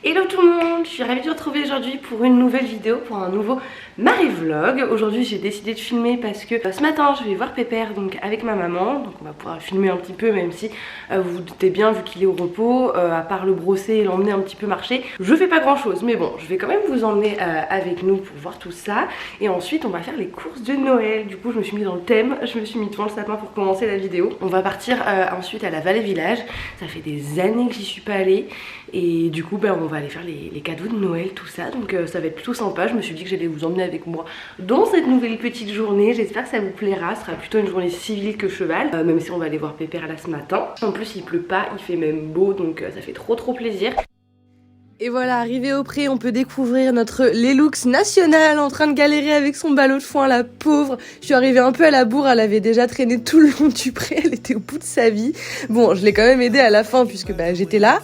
Hello tout le monde, je suis ravie de vous retrouver aujourd'hui pour une nouvelle vidéo, pour un nouveau Marie Vlog. Aujourd'hui j'ai décidé de filmer parce que ce matin je vais voir Pépère donc avec ma maman. Donc on va pouvoir filmer un petit peu, même si vous vous doutez bien, vu qu'il est au repos, à part le brosser et l'emmener un petit peu marcher, je fais pas grand chose. Mais bon, je vais quand même vous emmener avec nous pour voir tout ça. Et ensuite on va faire les courses de Noël. Du coup je me suis mis dans le thème, je me suis mis devant le sapin pour commencer la vidéo. On va partir ensuite à la Vallée Village. Ça fait des années que j'y suis pas allée. Et du coup on va aller faire les cadeaux de Noël, tout ça, donc ça va être plutôt sympa. Je me suis dit que j'allais vous emmener avec moi dans cette nouvelle petite journée. J'espère que ça vous plaira, ce sera plutôt une journée civile que cheval, même si on va aller voir Pépère là ce matin. En plus il pleut pas, il fait même beau, donc ça fait trop plaisir. Et voilà, arrivé au pré, on peut découvrir notre Lelux national en train de galérer avec son ballot de foin, la pauvre. Je suis arrivée un peu à la bourre, elle avait déjà traîné tout le long du pré, elle était au bout de sa vie. Bon, je l'ai quand même aidée à la fin puisque j'étais là.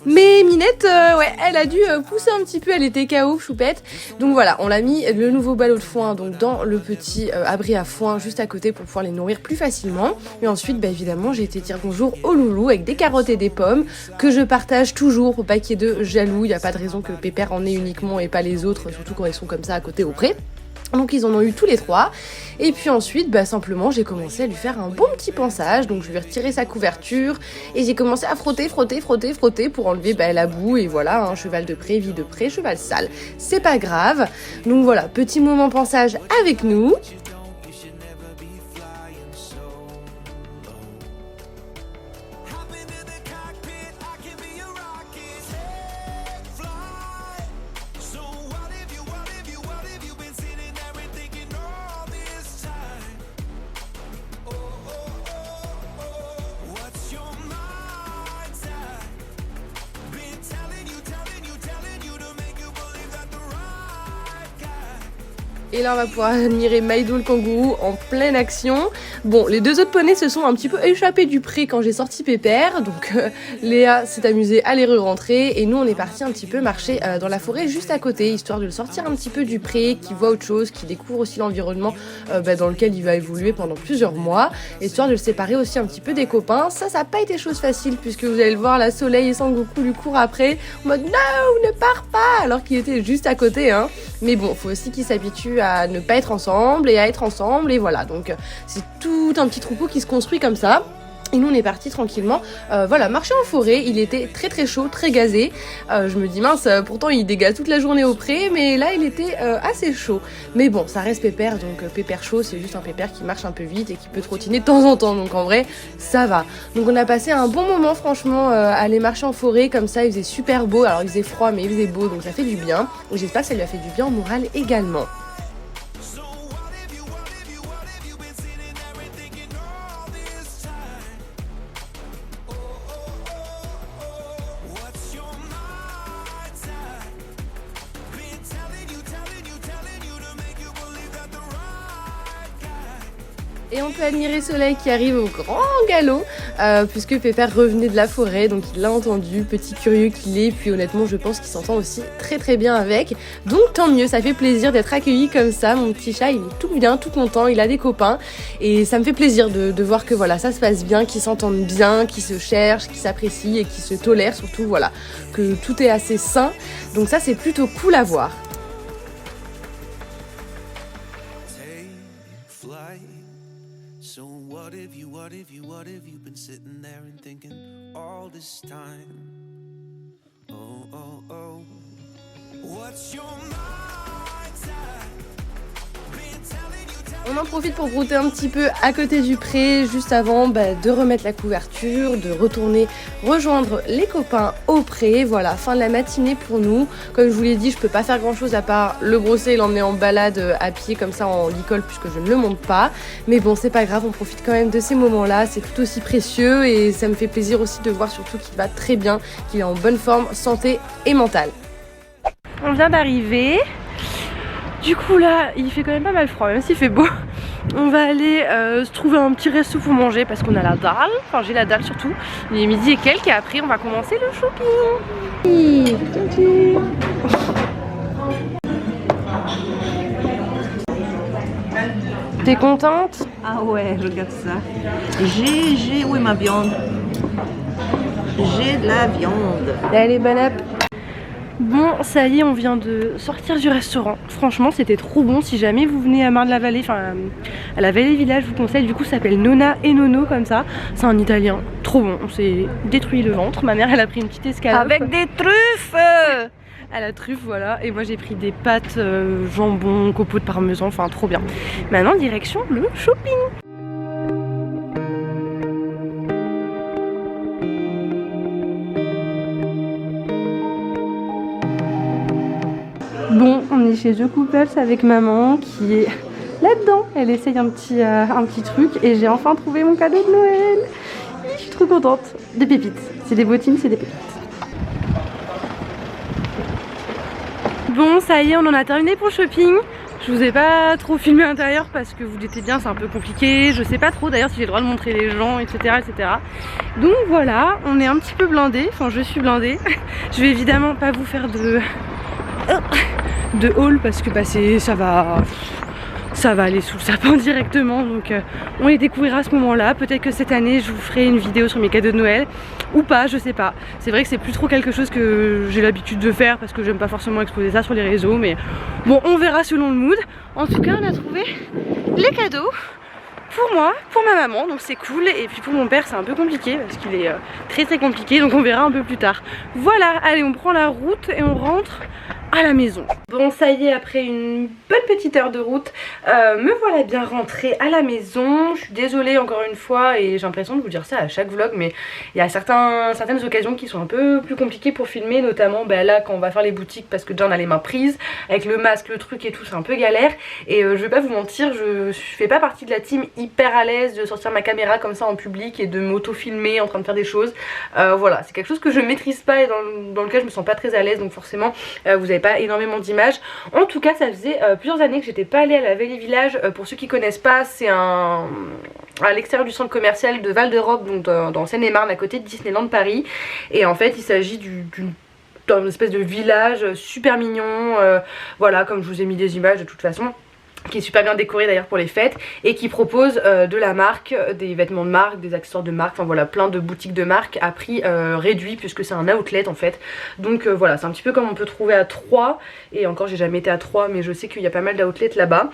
Mais Minette, ouais, elle a dû pousser un petit peu, elle était KO, choupette. Donc voilà, on l'a mis le nouveau ballot de foin donc dans le petit abri à foin juste à côté pour pouvoir les nourrir plus facilement. Et ensuite, évidemment, j'ai été dire bonjour au loulou avec des carottes et des pommes que je partage toujours pour pas qu'il y ait de jaloux. Il n'y a pas de raison que Pépère en ait uniquement et pas les autres, surtout quand ils sont comme ça à côté au pré. Donc ils en ont eu tous les trois. Et puis ensuite simplement j'ai commencé à lui faire un bon petit pansage. Donc je lui ai retiré sa couverture et j'ai commencé à frotter pour enlever la boue. Et voilà, un cheval de pré, vie de pré, cheval sale, c'est pas grave. Donc voilà, petit moment pansage avec nous. Et là on va pouvoir admirer Maïdou le kangourou en pleine action. Bon, les deux autres poneys se sont un petit peu échappés du pré quand j'ai sorti Pépère. Donc Léa s'est amusée à les re-rentrer. Et nous on est parti un petit peu marcher dans la forêt juste à côté, histoire de le sortir un petit peu du pré, qu'il voit autre chose, qu'il découvre aussi l'environnement dans lequel il va évoluer pendant plusieurs mois. Histoire de le séparer aussi un petit peu des copains. Ça n'a pas été chose facile puisque vous allez le voir, la Soleil et Sangoku lui courent après en mode non, ne pars pas, alors qu'il était juste à côté, hein. Mais bon, faut aussi qu'ils s'habituent à ne pas être ensemble et à être ensemble, et voilà, donc c'est tout un petit troupeau qui se construit comme ça. Et nous on est partis tranquillement, voilà, marcher en forêt. Il était très chaud, très gazé. Je me dis mince, pourtant il dégage toute la journée au pré, mais là il était assez chaud. Mais bon, ça reste Pépère, donc Pépère chaud, c'est juste un Pépère qui marche un peu vite et qui peut trottiner de temps en temps, donc en vrai ça va. Donc on a passé un bon moment franchement à aller marcher en forêt comme ça. Il faisait super beau, alors il faisait froid mais il faisait beau, donc ça fait du bien. Donc j'espère que ça lui a fait du bien au moral également. Et on peut admirer Soleil qui arrive au grand galop, puisque Pépère revenait de la forêt, donc il l'a entendu, petit curieux qu'il est, puis honnêtement je pense qu'il s'entend aussi très bien avec. Donc tant mieux, ça fait plaisir d'être accueilli comme ça. Mon petit chat il est tout bien, tout content, il a des copains, et ça me fait plaisir de voir que voilà, ça se passe bien, qu'ils s'entendent bien, qu'ils se cherchent, qu'ils s'apprécient et qu'ils se tolèrent surtout, voilà, que tout est assez sain. Donc ça c'est plutôt cool à voir. So what if you've been sitting there and thinking all this time? Oh, what's your mindset? On en profite pour brouter un petit peu à côté du pré, juste avant de remettre la couverture, de retourner rejoindre les copains au pré. Voilà, fin de la matinée pour nous. Comme je vous l'ai dit, je peux pas faire grand chose à part le brosser et l'emmener en balade à pied comme ça en licol puisque je ne le monte pas. Mais bon, c'est pas grave, on profite quand même de ces moments-là, c'est tout aussi précieux et ça me fait plaisir aussi de voir surtout qu'il va très bien, qu'il est en bonne forme, santé et mentale. On vient d'arriver. Du coup là, il fait quand même pas mal froid, même s'il fait beau. On va aller se trouver un petit resto pour manger parce qu'on a la dalle. Enfin j'ai la dalle surtout. Il est midi et quelques et après on va commencer le shopping. T'es contente? Ah ouais, regarde ça. Où est ma viande? J'ai de la viande. Allez, bonne app. Bon, ça y est, on vient de sortir du restaurant. Franchement, c'était trop bon. Si jamais vous venez à Marne-la-Vallée, enfin à la Vallée Village, je vous conseille. Du coup, ça s'appelle Nonna et Nono comme ça. C'est un italien, trop bon. On s'est détruit le ventre. Ma mère, elle a pris une petite escalope. Avec des truffes. À la truffe, voilà. Et moi, j'ai pris des pâtes, jambon, copeaux de parmesan. Enfin, trop bien. Maintenant, direction le shopping. Bon, on est chez The Couples avec maman qui est là-dedans. Elle essaye un petit truc et j'ai enfin trouvé mon cadeau de Noël. Je suis trop contente. Des pépites. C'est des bottines, c'est des pépites. Bon, ça y est, on en a terminé pour le shopping. Je vous ai pas trop filmé à l'intérieur parce que vous doutez bien, c'est un peu compliqué. Je sais pas trop d'ailleurs si j'ai le droit de montrer les gens, etc., etc. Donc voilà, on est un petit peu blindés. Enfin, je suis blindée. Je vais évidemment pas vous faire de haul parce que bah, ça va aller sous le sapin directement, donc on les découvrira à ce moment là. Peut-être que cette année je vous ferai une vidéo sur mes cadeaux de Noël ou pas, je sais pas. C'est vrai que c'est plus trop quelque chose que j'ai l'habitude de faire parce que j'aime pas forcément exposer ça sur les réseaux, mais bon, on verra selon le mood. En tout cas, on a trouvé les cadeaux pour moi, pour ma maman, donc c'est cool. Et puis pour mon père c'est un peu compliqué parce qu'il est très compliqué, donc on verra un peu plus tard. Voilà, allez, on prend la route et on rentre à la maison. Bon, ça y est, après une bonne petite heure de route, me voilà bien rentrée à la maison. Je suis désolée encore une fois et j'ai l'impression de vous dire ça à chaque vlog, mais il y a certaines occasions qui sont un peu plus compliquées pour filmer, notamment bah, là quand on va faire les boutiques parce que déjà on a les mains prises avec le masque, le truc et tout, c'est un peu galère. Et je vais pas vous mentir, je fais pas partie de la team hyper à l'aise de sortir ma caméra comme ça en public et de m'auto-filmer en train de faire des choses. Voilà, c'est quelque chose que je maîtrise pas et dans lequel je me sens pas très à l'aise, donc forcément vous avez pas énormément d'images. En tout cas, ça faisait plusieurs années que j'étais pas allée à la Vallée Village. Pour ceux qui connaissent pas, c'est à l'extérieur du centre commercial de Val-d'Europe, donc dans Seine-et-Marne, à côté de Disneyland Paris. Et en fait, il s'agit d'une espèce de village super mignon, voilà, comme je vous ai mis des images de toute façon, qui est super bien décoré d'ailleurs pour les fêtes et qui propose de la marque, des vêtements de marque, des accessoires de marque, enfin voilà, plein de boutiques de marque à prix réduit puisque c'est un outlet en fait. Donc voilà, c'est un petit peu comme on peut trouver à Troyes, et encore j'ai jamais été à Troyes mais je sais qu'il y a pas mal d'outlets là-bas.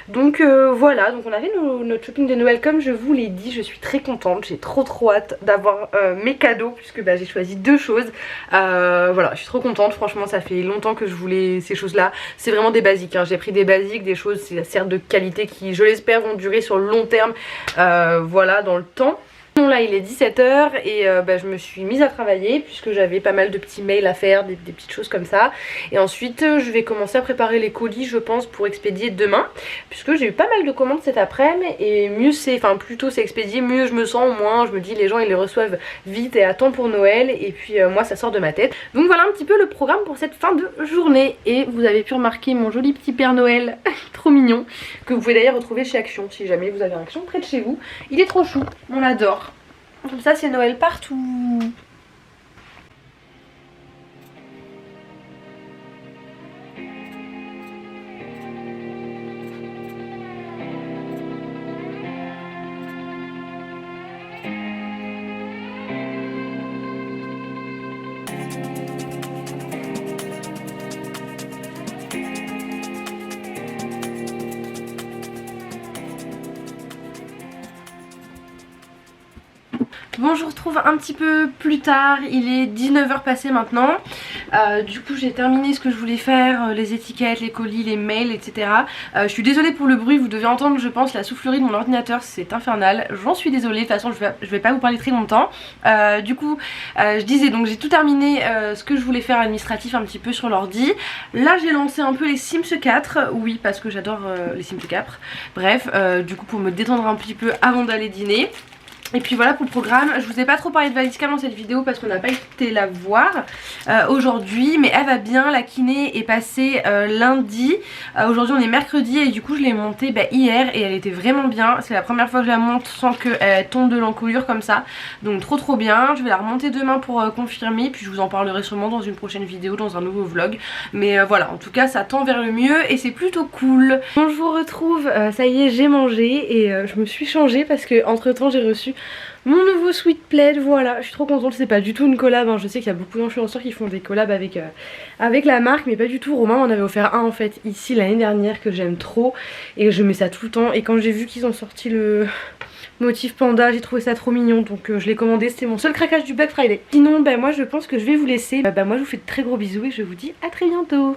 Donc voilà, donc on a fait notre shopping de Noël comme je vous l'ai dit. Je suis très contente, j'ai trop hâte d'avoir mes cadeaux puisque bah, j'ai choisi deux choses. Voilà, je suis trop contente, franchement ça fait longtemps que je voulais ces choses là. C'est vraiment des basiques, hein. J'ai pris des basiques, des choses certes de qualité qui, je l'espère, vont durer sur le long terme, voilà, dans le temps. Bon, là il est 17 h et bah, je me suis mise à travailler puisque j'avais pas mal de petits mails à faire, des petites choses comme ça. Et ensuite je vais commencer à préparer les colis, je pense, pour expédier demain, puisque j'ai eu pas mal de commandes cet après-midi. Et mieux c'est, enfin plutôt c'est expédié, mieux je me sens, au moins je me dis les gens ils les reçoivent vite et à temps pour Noël. Et puis moi ça sort de ma tête. Donc voilà un petit peu le programme pour cette fin de journée. Et vous avez pu remarquer mon joli petit Père Noël, trop mignon, que vous pouvez d'ailleurs retrouver chez Action si jamais vous avez un Action près de chez vous. Il est trop chou, on l'adore. Comme ça c'est Noël partout. Bon, je vous retrouve un petit peu plus tard, il est 19 h passé maintenant. Du coup j'ai terminé ce que je voulais faire, les étiquettes, les colis, les mails, etc. Je suis désolée pour le bruit, vous devez entendre je pense la soufflerie de mon ordinateur, c'est infernal. J'en suis désolée, de toute façon je vais pas vous parler très longtemps. Du coup je disais, donc j'ai tout terminé ce que je voulais faire administratif un petit peu sur l'ordi. Là j'ai lancé un peu les Sims 4, oui parce que j'adore les Sims 4. Bref, du coup pour me détendre un petit peu avant d'aller dîner. Et puis voilà pour le programme. Je vous ai pas trop parlé de Valiska dans cette vidéo parce qu'on n'a pas été la voir aujourd'hui, mais elle va bien. La kiné est passée lundi, aujourd'hui on est mercredi et du coup je l'ai montée hier et elle était vraiment bien. C'est la première fois que je la monte sans qu'elle tombe de l'encolure comme ça, donc trop bien. Je vais la remonter demain pour confirmer, puis je vous en parlerai sûrement dans une prochaine vidéo, dans un nouveau vlog. Mais voilà, en tout cas ça tend vers le mieux et c'est plutôt cool. Bon, je vous retrouve, ça y est j'ai mangé et je me suis changée parce que entre temps j'ai reçu mon nouveau sweat plaid, voilà, je suis trop contente. C'est pas du tout une collab, hein. Je sais qu'il y a beaucoup d'influenceurs qui font des collabs avec la marque, mais pas du tout. Romain m'en avait offert un en fait ici l'année dernière que j'aime trop et je mets ça tout le temps. Et quand j'ai vu qu'ils ont sorti le motif panda, j'ai trouvé ça trop mignon, donc je l'ai commandé. C'était mon seul craquage du Black Friday. Sinon moi je pense que je vais vous laisser. Moi je vous fais de très gros bisous et je vous dis à très bientôt.